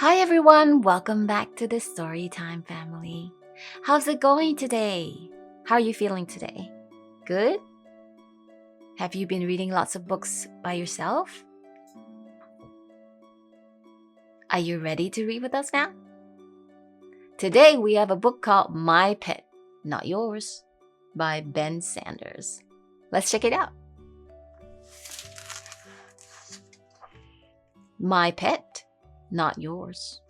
Hi everyone, welcome back to the Storytime family. How's it going today? How are you feeling today? Good? Have you been reading lots of books by yourself? Are you ready to read with us now? Today we have a book called My Pet, Not Yours by Ben Sanders. Let's check it out. My Pet, Not Yours.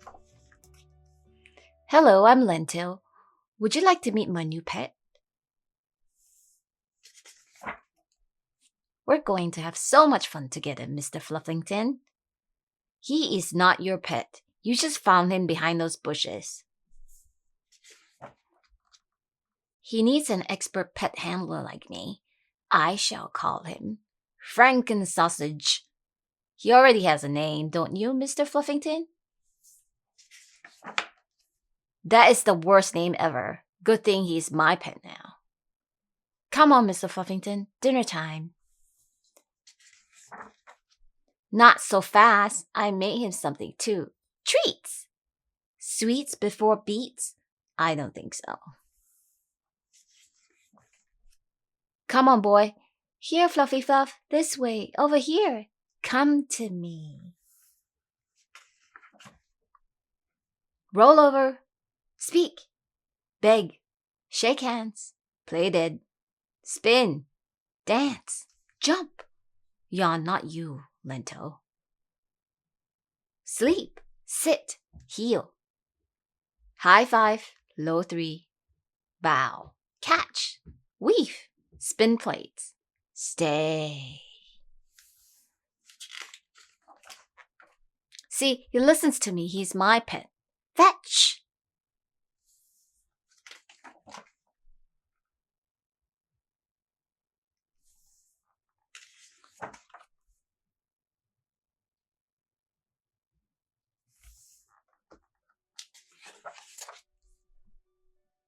Hello, I'm Lentil. Would you like to meet my new pet? We're going to have so much fun together, Mr. Fluffington. He is not your pet. You just found him behind those bushes. He needs an expert pet handler like me. I shall call him Frankensausage. He already has a name, don't you, Mr. Fluffington? That is the worst name ever. Good thing he's my pet now. Come on, Mr. Fluffington, dinner time. Not so fast. I made him something too. Treats! Sweets before beets? I don't think so. Come on, boy. Here, Fluffy Fluff. This way. Over here. Come to me. Roll over. Speak. Beg. Shake hands. Play dead. Spin. Dance. Jump. Yawn, not you, Lento. Sleep. Sit. Heel. High five. Low three. Bow. Catch. Weave. Spin plates. Stay. See, he listens to me. He's my pet. Fetch.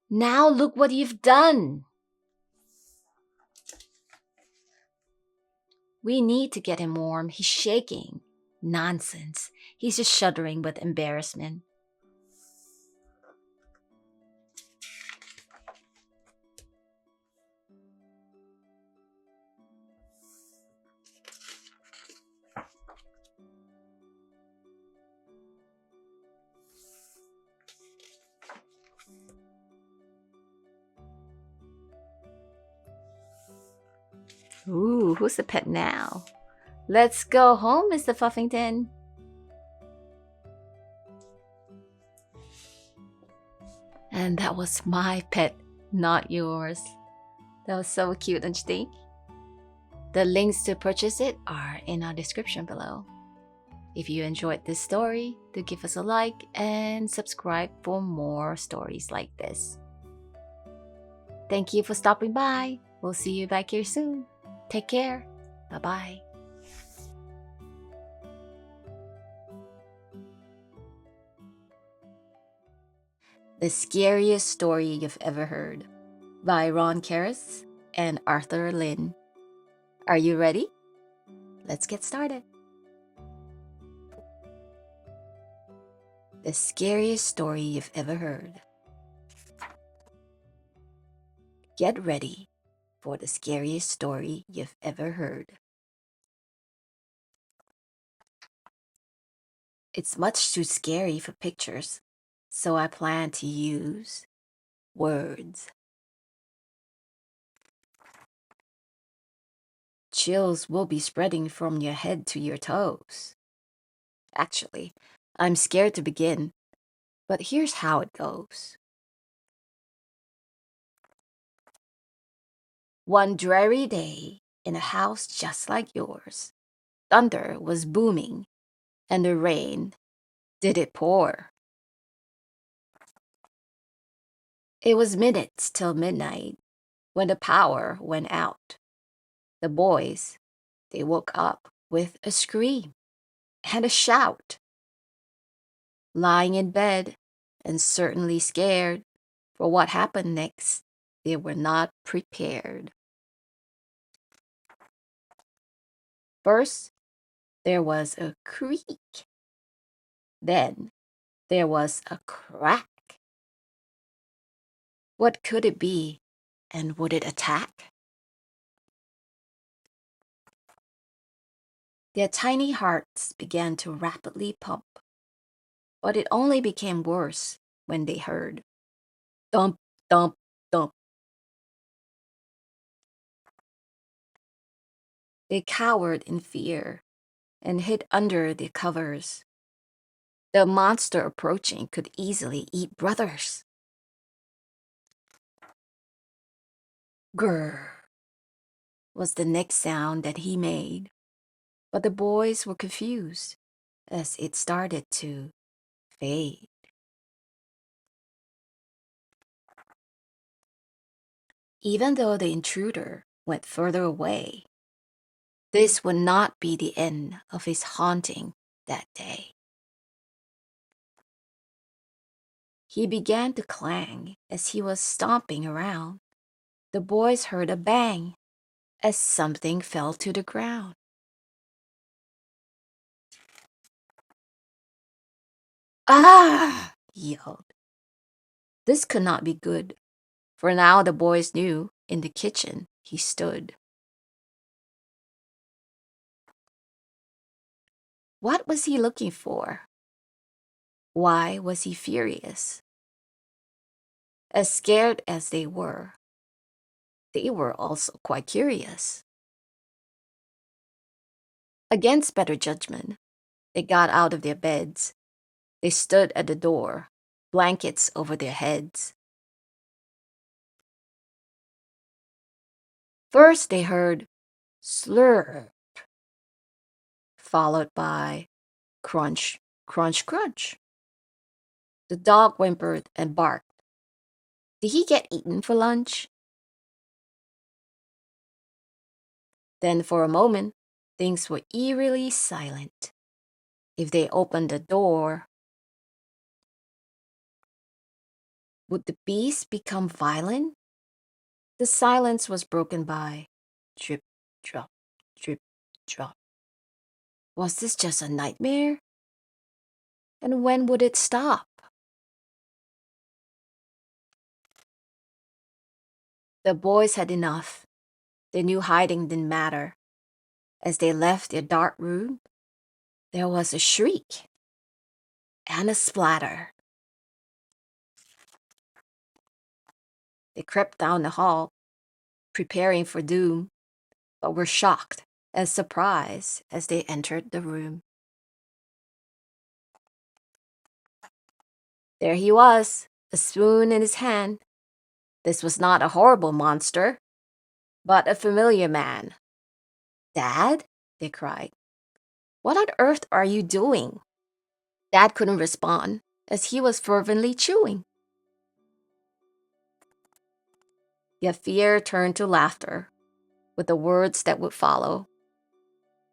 Now look what you've done. We need to get him warm. He's shaking. Nonsense. He's just shuddering with embarrassment. Ooh, who's the pet now? Let's go home, Mr. Fluffington. And that was my pet, not yours. That was so cute, don't you think? The links to purchase it are in our description below. If you enjoyed this story, do give us a like and subscribe for more stories like this. Thank you for stopping by. We'll see you back here soon. Take care. Bye-bye. The Scariest Story You've Ever Heard by Ron Keres and Arthur Lynn. Are you ready? Let's get started. The Scariest Story You've Ever Heard. Get ready for the scariest story you've ever heard. It's much too scary for pictures, so I plan to use words. Chills will be spreading from your head to your toes. Actually, I'm scared to begin, but here's how it goes. One dreary day in a house just like yours, thunder was booming and the rain, did it pour? It was minutes till midnight when the power went out. The boys, they woke up with a scream and a shout. Lying in bed and certainly scared for what happened next, they were not prepared. First, there was a creak. Then There was a crack. What could it be, and would it attack? Their tiny hearts began to rapidly pump, but it only became worse when they heard thump, thump, thump. They cowered in fear and hid under the covers. The monster approaching could easily eat brothers. Grrr was the next sound that he made, but the boys were confused as it started to fade. Even though the intruder went further away, this would not be the end of his haunting that day. He began to clang as he was stomping around. The boys heard a bang as something fell to the ground. Ah! He yelled. This could not be good, for now the boys knew in the kitchen he stood. What was he looking for? Why was he furious? As scared as they were also quite curious. Against better judgment, they got out of their beds. They stood at the door, blankets over their heads. First they heard slurp, followed by crunch, crunch, crunch. The dog whimpered and barked. Did he get eaten for lunch? Then for a moment, things were eerily silent. If they opened the door, would the beast become violent? The silence was broken by drip, drop, drip, drop. Was this just a nightmare? And when would it stop? The boys had enough. They knew hiding didn't matter. As they left their dark room, there was a shriek and a splatter. They crept down the hall, preparing for doom, but were shocked and surprised as they entered the room. There he was, a spoon in his hand. This was not a horrible monster, but a familiar man. Dad? They cried. What on earth are you doing? Dad couldn't respond, as he was fervently chewing. Yet fear turned to laughter with the words that would follow.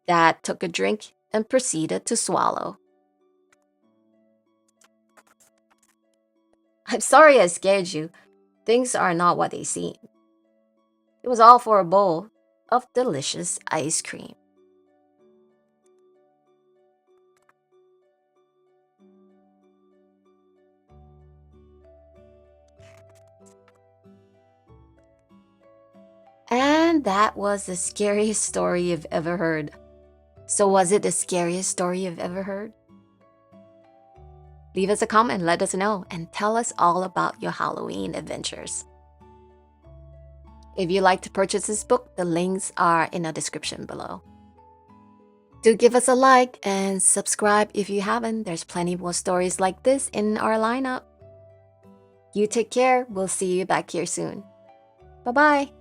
Dad took a drink and proceeded to swallow. I'm sorry I scared you. Things are not what they seem. It was all for a bowl of delicious ice cream. And that was the scariest story you've ever heard. So was it the scariest story you've ever heard? Leave us a comment, let us know, and tell us all about your Halloween adventures. If you'd like to purchase this book, the links are in the description below. Do give us a like and subscribe if you haven't. There's plenty more stories like this in our lineup. You take care. We'll see you back here soon. Bye-bye.